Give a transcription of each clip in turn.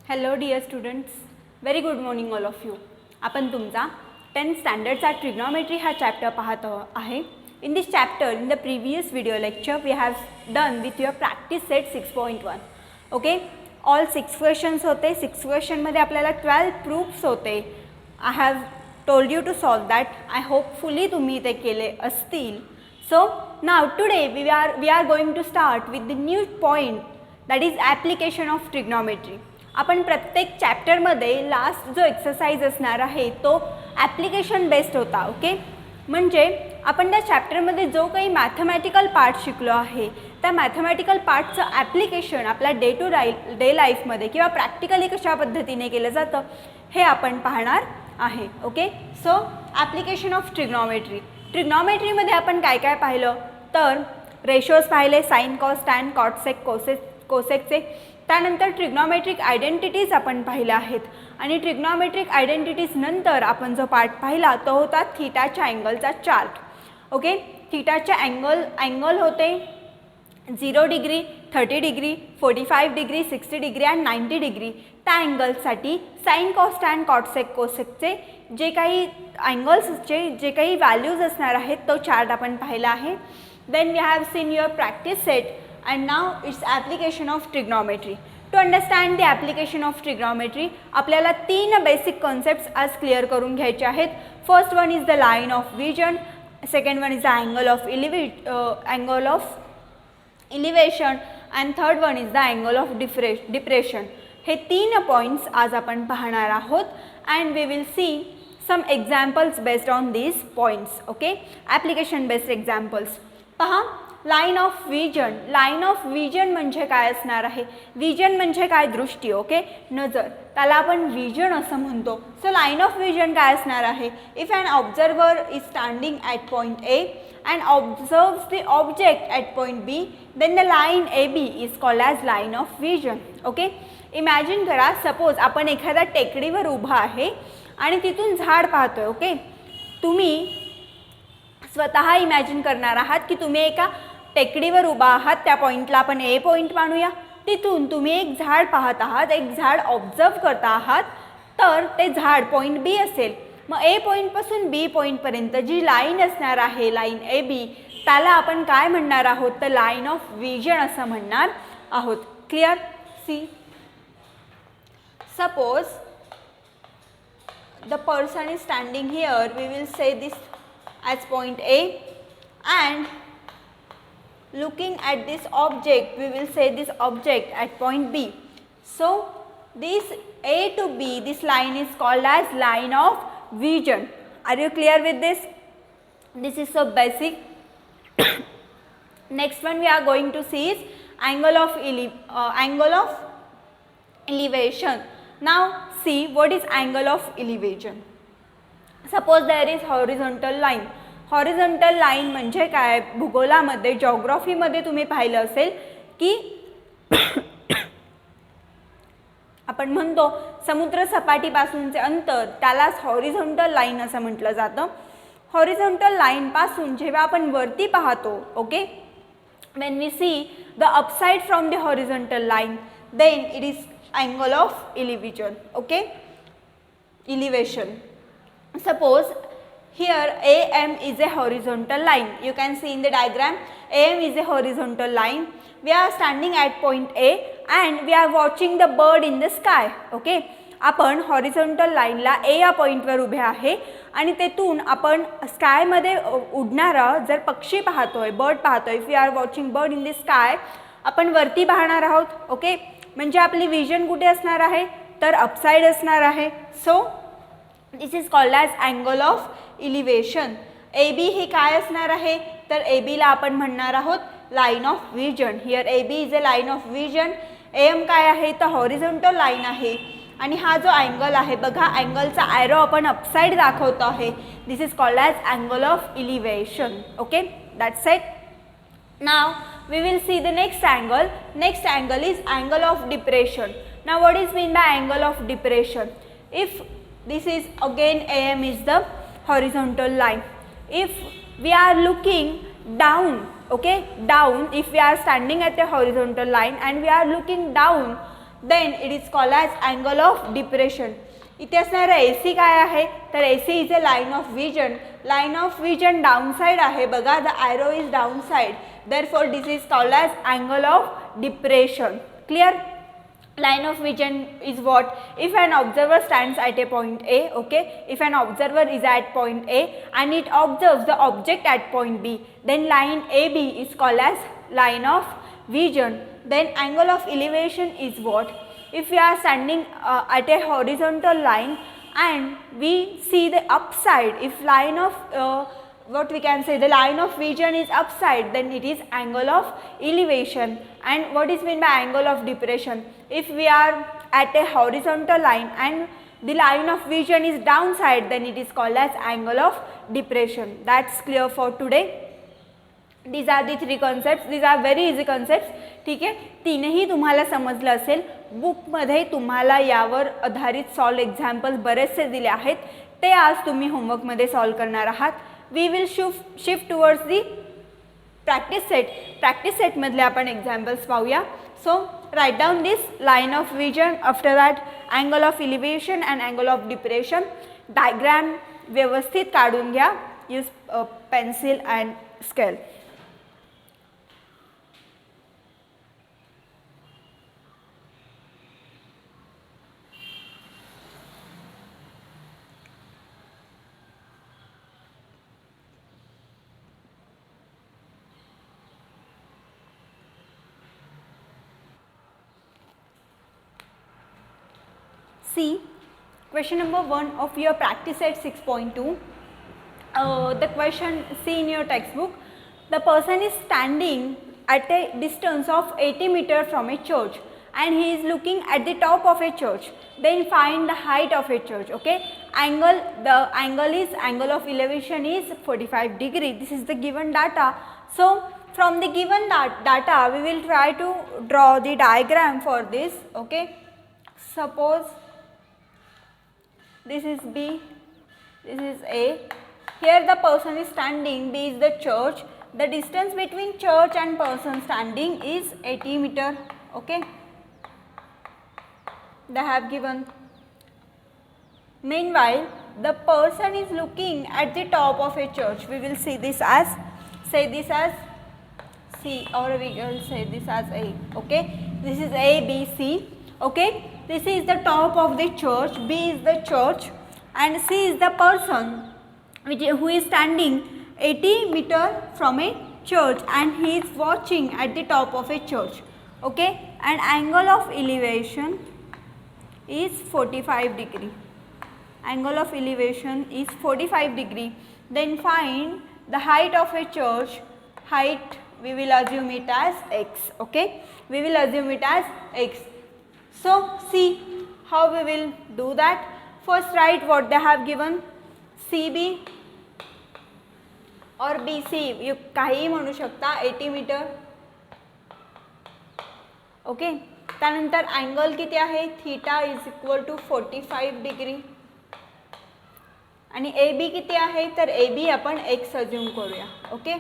Hello dear students, very good morning all of you. आपण तुमचा 10th स्टँडर्डचा trigonometry हा चॅप्टर पाहत आहे. In this chapter, in the previous video lecture we have done with your practice set 6.1. Okay, all 6 questions होते. 6 क्वेश्चनमध्ये आपल्याला 12 proofs होते. I have told you to solve that. I hopefully तुम्ही ते केले असतील. So now today we are going to start with the new point, that is application of trigonometry. आपण प्रत्येक चॅप्टरमध्ये लास्ट जो एक्सरसाइज असणार आहे तो ॲप्लिकेशन बेस्ड होता. ओके, म्हणजे आपण त्या चॅप्टरमध्ये जो काही मॅथमॅटिकल पार्ट शिकलो आहे त्या मॅथमॅटिकल पार्टचं ॲप्लिकेशन आपल्या डे लाईफमध्ये किंवा प्रॅक्टिकली कशा पद्धतीने केलं जातं हे आपण पाहणार आहे. Okay, so application of trigonometry. ट्रिग्नॉमेट्रीमध्ये आपण काय काय पाहिलं तर रेशोज पाहिले, sine, cos, tan, cot, sec, कोसेकचे. त्यानंतर ट्रिग्नॉमेट्रिक आयडेंटिटीज आपण पाहिल्या आहेत आणि ट्रिग्नॉमेट्रिक आयडेंटिटीज नंतर आपण जो पार्ट पाहिला तो होता थीटाच्या अँगलचा चार्ट. ओके, थीटाचे अँगल होते 0 डिग्री, 30 डिग्री, 45 डिग्री, 60 डिग्री आणि 90 डिग्री. त्या अँगल्ससाठी sign, cos, tan, cot, sec, कोसेकचे जे काही अँगल्सचे जे काही व्हॅल्यूज असणार आहेत तो चार्ट आपण पाहिला आहे. Then we have seen your practice set and now its application of trigonometry. To understand the application of trigonometry आपल्याला 3 बेसिक कॉन्सेप्ट्स आज क्लिअर करून घ्यायचे आहेत. First one is the line of vision, second one is the angle of elevation and third one is the angle of depression. हे 3 points आज आपण पाहणार आहोत and we will see some examples based on these points. Okay, application based examples पहा. Line of vision. Line of vision म्हणजे काय असणार आहे? विजन म्हणजे काय? दृष्टी. ओके, नजर, त्याला आपण विजन असं म्हणतो. सो लाईन ऑफ विजन काय असणार आहे? If an observer is standing at point A and observes the object at point B, then the line A B is called as line of vision. Okay, imagine करा, suppose आपण एखाद्या टेकडीवर उभा आहे आणि तिथून झाड पाहतोय. ओके, तुम्ही स्वतः इमॅजिन करणार आहात की तुम्ही एका टेकडीवर उभा आहात. त्या पॉईंटला आपण ए पॉईंट मानूया. तिथून तुम्ही एक झाड पाहत आहात, एक झाड ऑब्झर्व करता आहात, तर ते झाड पॉईंट बी असेल. मग ए पॉईंटपासून बी पॉईंटपर्यंत जी लाईन असणार आहे, लाईन ए बी, त्याला आपण काय म्हणणार आहोत तर लाईन ऑफ विजन असं म्हणणार आहोत. Clear? See, suppose the person is standing here, we will say this as point A and looking at this object, we will say this object at point B. So this A to B, this line is called as line of vision. Are you clear with this? This is so basic. Next one we are going to see is angle of elevation. Now see what is angle of elevation. Suppose there is horizontal line. Horizontal line म्हणजे काय? भूगोलामध्ये, जॉग्रॉफीमध्ये तुम्ही पाहिलं असेल की आपण म्हणतो समुद्र सपाटीपासूनचे अंतर त्यालाच हॉरिझॉन्टल लाईन असं म्हटलं जातं. हॉरिझॉन्टल लाईनपासून जेव्हा आपण वरती पाहतो, okay, when we see the upside from the horizontal line, then it is angle of elevation. Okay, elevation. Suppose here AM is a horizontal line. You can see in the diagram AM is a horizontal line. We are standing at point A and we are watching the bird in the sky. Okay, आपण horizontal लाईनला ए या पॉईंटवर उभे आहे आणि तेथून आपण स्कायमध्ये उडणारा जर पक्षी पाहतोय, बर्ड पाहतोय. If we are watching bird in the sky, आपण वरती पाहणार आहोत. ओके, म्हणजे आपली विजन कुठे असणार आहे तर अपसाइड असणार आहे. So this is called as angle of elevation. A B ही काय असणार आहे तर ए बीला आपण म्हणणार आहोत line of vision. Here A B is a line of vision. M काय आहे तर हॉरिझॉन्टल लाईन आहे आणि हा जो अँगल आहे बघा, अँगलचा ॲरो आपण अपसाइड दाखवतो आहे. This is called as angle of elevation. Okay, that's it. Now we will see the next angle. Next angle is angle of depression. Now what is mean by angle of depression? If this is again AM is the horizontal line. If we are looking down, okay, down, if we are standing at a horizontal line and we are looking down, then it is called as angle of depression. इथे असणारा A C काय आहे तर A C is a line of vision. Line of vision down side आहे बघा, the arrow is down side, therefore this is called as angle of depression. Clear? Line of vision is what? If an observer stands at a point A, okay, if an observer is at point A and it observes the object at point B, then line AB is called as line of vision. Then angle of elevation is what? If we are standing at a horizontal line and we see the upside, if line of what we can say, the line of vision is upside, then it is angle of elevation. And what is meant by angle of depression? If we are at a horizontal line and the line of vision is downside, then it is called as angle of depression. That's clear for today. These are the three concepts. These are very easy concepts. ठीक आहे, तीनही तुम्हाला समजलं असेल. बुकमध्ये तुम्हाला यावर आधारित सॉल्व एक्झाम्पल्स बरेचसे दिले आहेत, ते आज तुम्ही होमवर्कमध्ये सॉल्व करणार आहात. We will shift towards the practice set. Practice सेटमधले आपण एक्झाम्पल्स पाहूया. So write down this line of vision, after that angle of elevation and angle of depression. Diagram व्यवस्थित काढून घ्या. Use pencil and scale. See, question number 1 of your practice set 6.2. The question, see in your textbook, the person is standing at a distance of 80 meters from a church and he is looking at the top of a church. Then find the height of a church. Okay, angle, the angle of elevation is 45 degree. This is the given data. So from the given data we will try to draw the diagram for this. Okay, suppose this is B, this is A. Here the person is standing, B is the church. The distance between church and person standing is 80 meter. Okay, they have given. Meanwhile, the person is looking at the top of a church. We will see this as, say this as C, or we will say this as A. Okay, this is A, B, C. Okay, this is the top of the church, B is the church and C is the person who is standing 80 meter from a church and he is watching at the top of a church. Okay, and angle of elevation is 45 degree. Angle of elevation is 45 degree. Then find the height of a church. Height we will assume it as x. Okay, we will assume it as x. So see how we will do that. First write what they have given, CB or BC, you काही म्हणू शकता, 80 metre. Okay, त्यानंतर angle किती आहे, theta is equal to 45 degree. आणि A B किती आहे तर ए बी आपण एक्स अज्यूम करूया. ओके,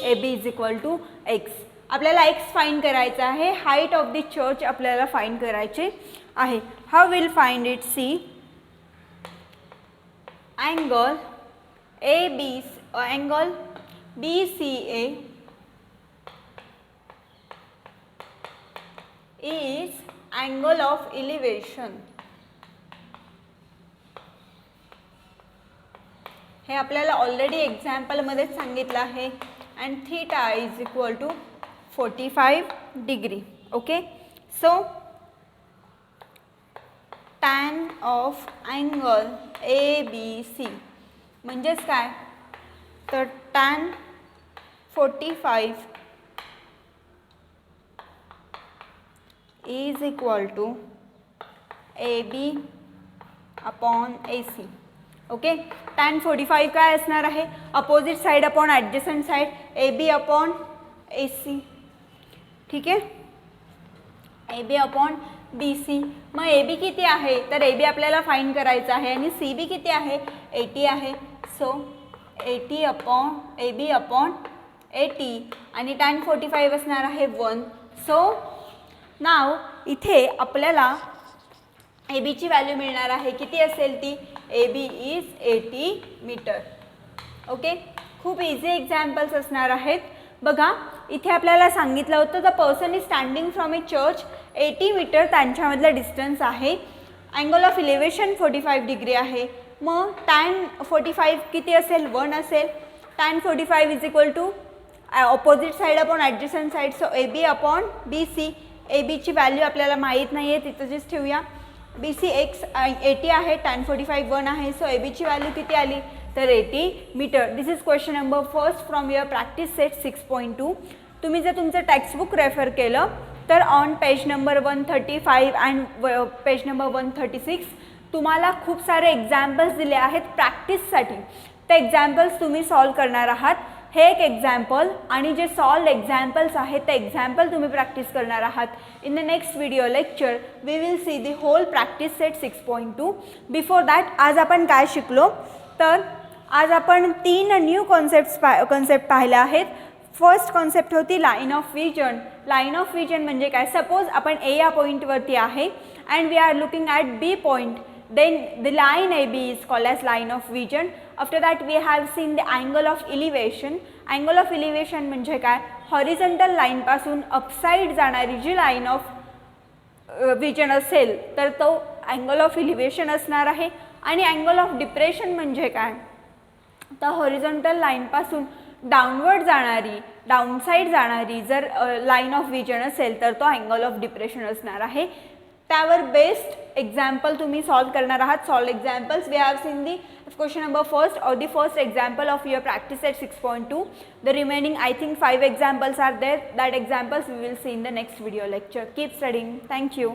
A B is equal to X. आपल्याला एक्स फाइंड करायचा आहे. हाईट ऑफ द चर्च आपल्याला फाइंड करायचे आहे. How will find it? See angle A B, angle B C A is angle of elevation. हे आपल्याला ऑलरेडी एक्झाम्पलमध्येच सांगितलं आहे. And theta is equal to 45 degree. Okay, so tan of angle A B C म्हणजेच काय तर tan 45 is equal to A B upon A C. Okay, tan 45 काय असणार आहे, opposite side upon adjacent side, A B upon A C. ठीक आहे, ए B upon B C. मग ए B किती आहे तर ए बी आपल्याला फाइंड करायचं आहे आणि सी बी किती आहे 80 आहे. So 80 upon A B upon 80 आणि tan 45 असणार आहे 1. सो नाव इथे आपल्याला ए बीची व्हॅल्यू मिळणार आहे. किती असेल ती? A B is 80 metre. Okay, खूप इझी एक्झाम्पल्स असणार आहेत. बघा इथे आपल्याला सांगितलं होतं the person is standing from a church 80 metre त्यांच्यामधलं डिस्टन्स आहे. अँगल ऑफ इलेव्हेशन 45 डिग्री आहे. मग tan 45 किती असेल? 1 असेल. tan 45 is equal to opposite side upon adjacent side, so A B upon B C. A बीची व्हॅल्यू आपल्याला माहीत नाही आहे, तिथं जस्ट ठेवूया. बी सी एक्स 80 आहे, tan 45 1 आहे, सो ए बीची व्हॅल्यू किती आली? तर 80 meter. This is question number first from your practice set 6.2. तुम्ही जर तुमचं टेक्स्टबुक रेफर केलं तर on page number 135 and page number 136 तुम्हाला खूप सारे एक्झाम्पल्स दिले आहेत प्रॅक्टिससाठी. ते एक्झाम्पल्स तुम्ही सॉल्व करणार आहात. हे एक एक्झाम्पल आणि जे सॉल्व एक्झाम्पल्स आहेत ते एक्झाम्पल तुम्ही प्रॅक्टिस करणार आहात. In the next video lecture we will see the whole practice set 6.2. Before that आज आपण काय शिकलो? तर आज आपण 3 न्यू कॉन्सेप्ट पाहिल्या आहेत. फर्स्ट कॉन्सेप्ट होती line of vision. Line of vision म्हणजे काय? सपोज आपण ए या पॉईंटवरती आहे and we are looking at B point, then the line AB is called as line of vision. After that we have seen the angle of elevation. Angle of elevation म्हणजे काय? Horizontal line पासून upside जाणारी जी line of vision असेल तर तो angle of elevation असणार आहे. आणि अँगल ऑफ डिप्रेशन म्हणजे काय? तर हॉरिझॉन्टल लाईन पासून डाऊनवर्ड जाणारी, डाऊनसाइड जाणारी जर लाईन ऑफ विजन असेल तर तो अँगल ऑफ डिप्रेशन असणार आहे. त्यावर बेस्ड एक्झाम्पल तुम्ही सॉल्व करणार आहात. Solve examples we have seen the question number first और the first example of your practice at 6.2. The remaining I think 5 examples are there. That examples we will see in the next video lecture. Keep studying. Thank you.